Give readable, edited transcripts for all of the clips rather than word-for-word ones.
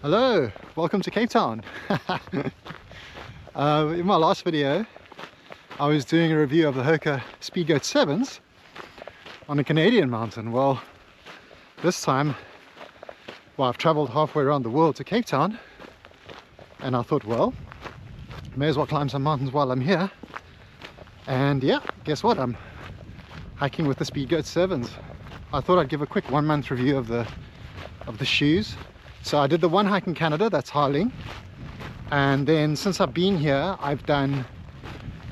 Hello, welcome to Cape Town. In my last video I was doing a review of the Hoka Speedgoat 7s on a Canadian mountain. Well, this time, I've traveled halfway around the world to Cape Town, and I thought, well, may as well climb some mountains while I'm here. And yeah, guess what, I'm hiking with the Speedgoat 7s. I thought I'd give a quick 1 month review of the shoes. So I did the one hike in Canada, that's Harling, and then since I've been here I've done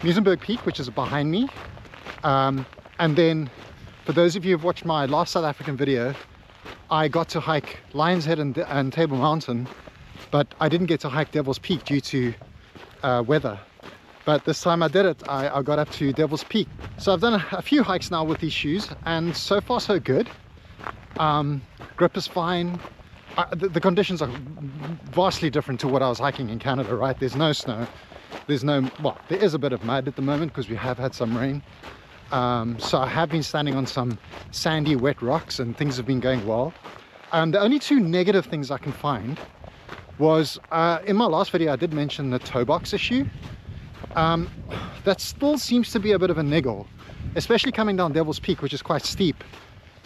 Muizenberg Peak, which is behind me, and then for those of you who've watched my last South African video, I got to hike Lion's Head and Table Mountain, but I didn't get to hike Devil's Peak due to weather. But this time I did it. I got up to Devil's Peak. So I've done a few hikes now with these shoes, and so far so good. Grip is fine. The conditions are vastly different to what I was hiking in Canada, right? There's no snow, well, there is a bit of mud at the moment because we have had some rain. So I have been standing on some sandy, wet rocks and things have been going well. The only two negative things I can find was, in my last video I did mention the toe box issue. That still seems to be a bit of a niggle, especially coming down Devil's Peak, which is quite steep.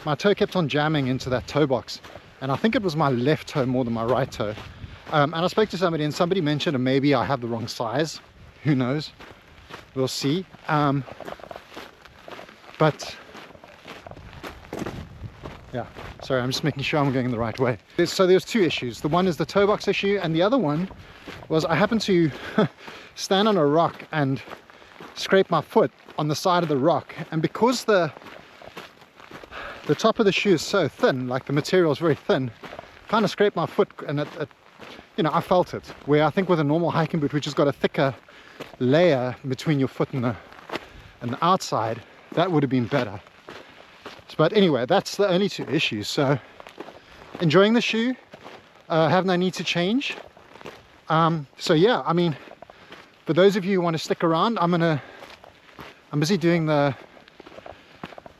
My toe kept on jamming into that toe box. And I think it was my left toe more than my right toe. And I spoke to somebody, and somebody mentioned, and maybe I have the wrong size. Who knows? We'll see. But yeah, sorry, I'm just making sure I'm going the right way. So there's two issues. The one is the toe box issue, and the other one was I happened to stand on a rock and scrape my foot on the side of the rock. And because the top of the shoe is so thin, like the material is very thin, kind of scraped my foot, and it you know, I felt it. Where I think with a normal hiking boot, which has got a thicker layer between your foot and the outside, that would have been better. But anyway, that's the only two issues. So enjoying the shoe, have no need to change. So yeah, I mean, for those of you who want to stick around, I'm busy doing the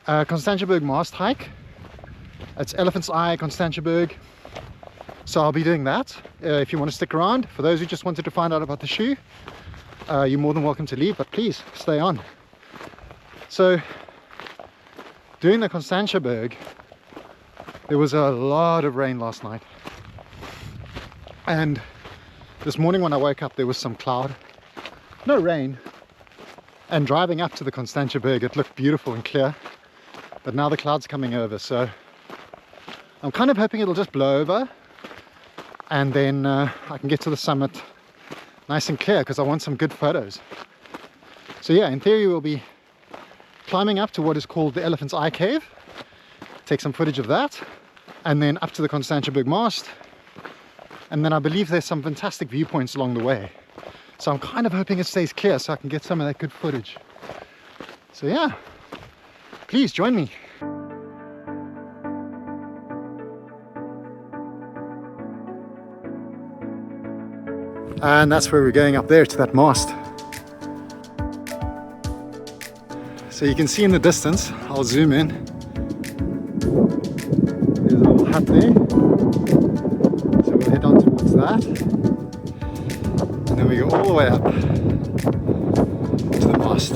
Constantiaberg mast hike. It's Elephant's Eye, Constantiaberg. So I'll be doing that. If you want to stick around. For those who just wanted to find out about the shoe, you're more than welcome to leave, but please stay on. So doing the Constantiaberg, there was a lot of rain last night, and this morning when I woke up there was some cloud, no rain, and driving up to the Constantiaberg it looked beautiful and clear. But now the cloud's coming over, so I'm kind of hoping it'll just blow over, and then I can get to the summit nice and clear, because I want some good photos. So yeah, in theory we'll be climbing up to what is called the Elephant's Eye Cave, take some footage of that, and then up to the Constantiaberg mast, and then I believe there's some fantastic viewpoints along the way. So I'm kind of hoping it stays clear so I can get some of that good footage. So yeah, please join me. And that's where we're going, up there to that mast. So you can see in the distance, I'll zoom in. There's a little hut there. So we'll head on towards that. And then we go all the way up to the mast.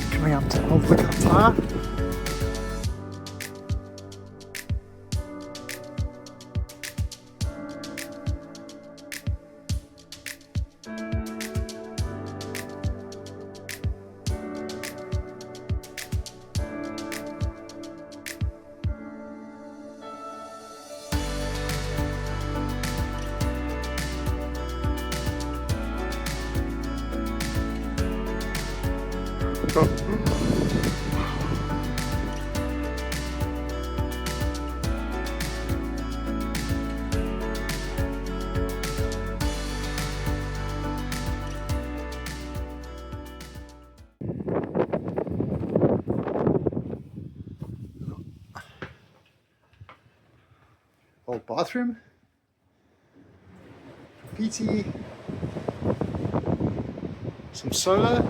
Coming up to Old Tower. Old bathroom, PT, some solar,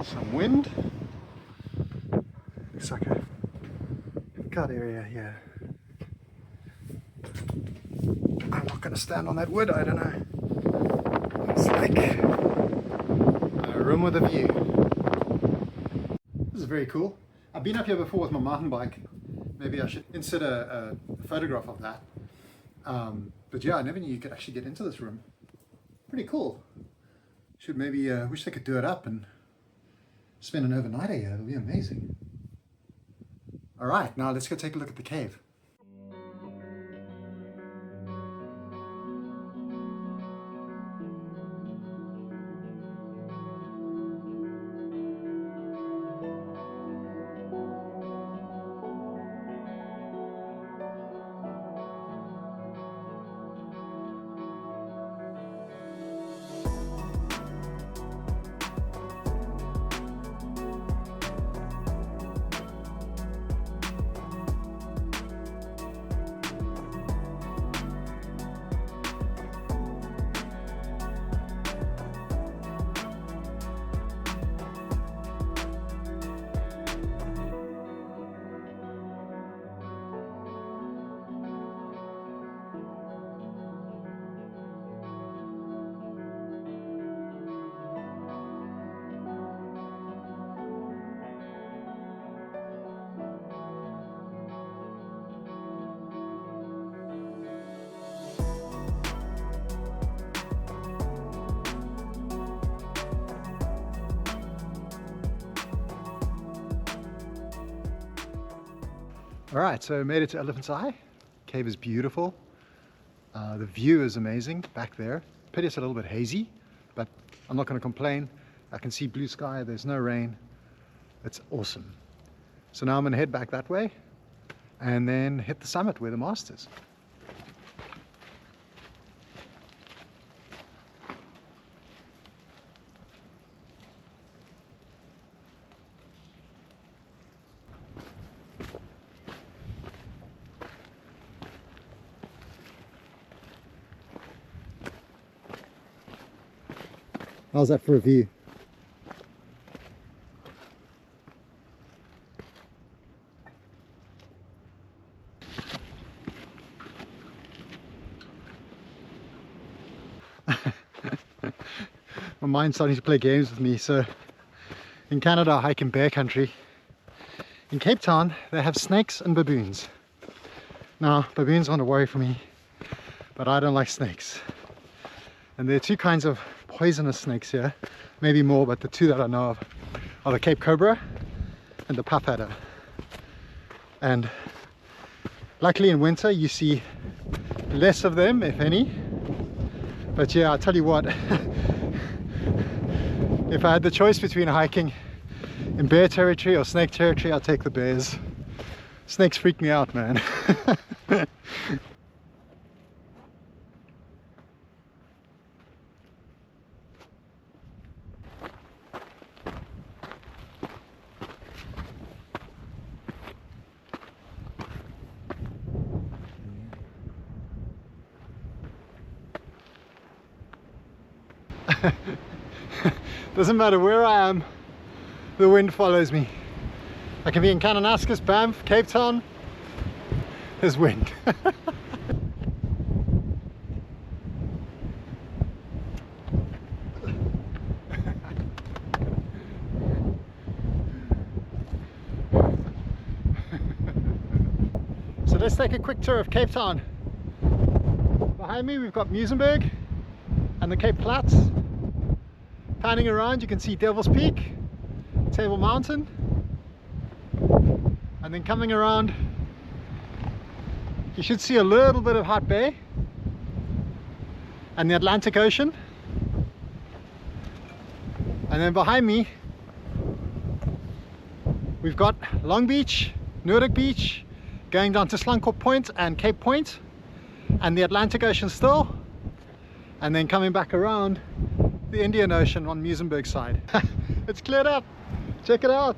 some wind. Looks like a gut area here. I'm not going to stand on that wood, I don't know. It's like a room with a view. This is very cool. I've been up here before with my mountain bike. Maybe I should insert a photograph of that. But yeah, I never knew you could actually get into this room. Pretty cool. Should maybe, wish they could do it up and spend an overnight here. It'll be amazing. All right, now let's go take a look at the cave. Alright, so made it to Elephant's Eye. Cave is beautiful. The view is amazing back there. Pity it's a little bit hazy, but I'm not going to complain. I can see blue sky, there's no rain. It's awesome. So now I'm going to head back that way and then hit the summit where the mast is. How's that for a view? My mind's starting to play games with me. So in Canada I hike in bear country. In Cape Town they have snakes and baboons. Now baboons aren't a worry for me, but I don't like snakes. And there are two kinds of poisonous snakes here, maybe more, but the two that I know of are the Cape Cobra and the puff adder. And luckily in winter you see less of them, if any. But yeah, I'll tell you what, if I had the choice between hiking in bear territory or snake territory, I'll take the bears. Snakes freak me out, man. Doesn't matter where I am, the wind follows me. I can be in Kananaskis, Banff, Cape Town, there's wind. So let's take a quick tour of Cape Town. Behind me we've got Muizenberg and the Cape Flats. Panning around you can see Devil's Peak, Table Mountain, and then coming around you should see a little bit of Hot Bay and the Atlantic Ocean. And then behind me we've got Long Beach, Noordhoek Beach, going down to Slankhop Point and Cape Point, and the Atlantic Ocean still, and then coming back around the Indian Ocean on Muizenberg side. It's cleared up, check it out.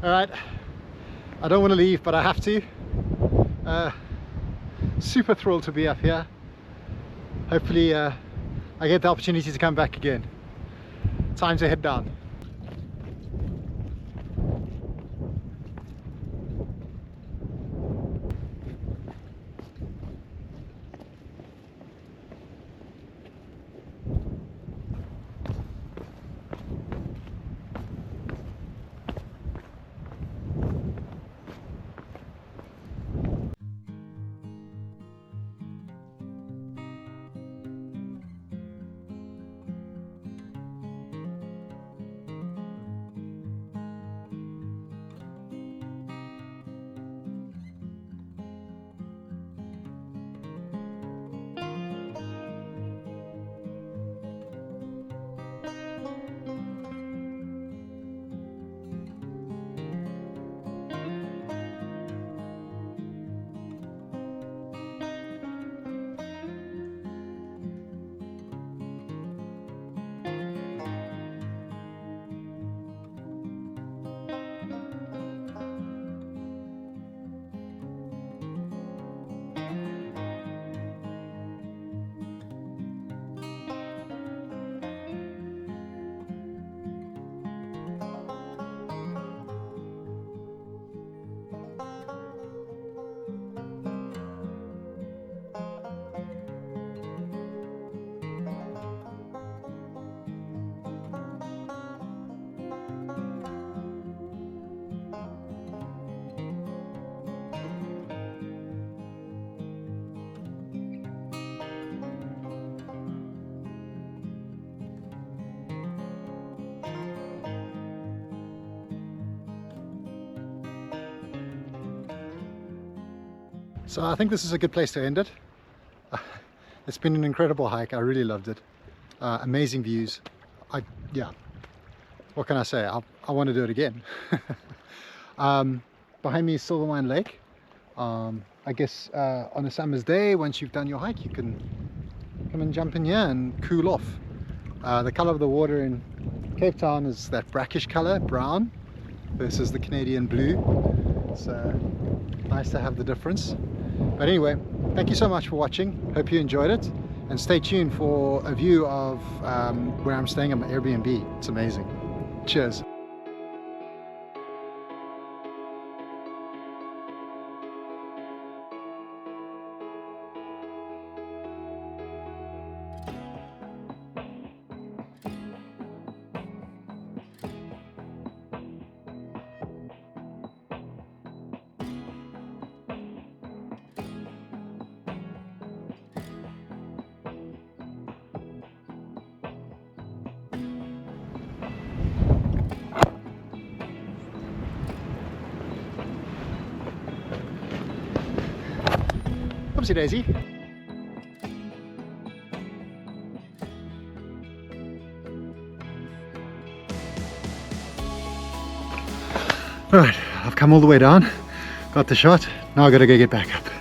Alright, I don't want to leave, but I have to. Super thrilled to be up here. Hopefully I get the opportunity to come back again. Time to head down. So I think this is a good place to end it. It's been an incredible hike. I really loved it. Amazing views. Yeah, what can I say? I want to do it again. Behind me is Silvermine Lake. I guess on a summer's day, once you've done your hike, you can come and jump in here and cool off. The color of the water in Cape Town is that brackish color, brown, versus the Canadian blue. So nice to have the difference. But anyway, thank you so much for watching. Hope you enjoyed it, and stay tuned for a view of where I'm staying at my Airbnb. It's amazing. Cheers. Oopsie daisy. Alright, I've come all the way down, got the shot, now I gotta go get back up.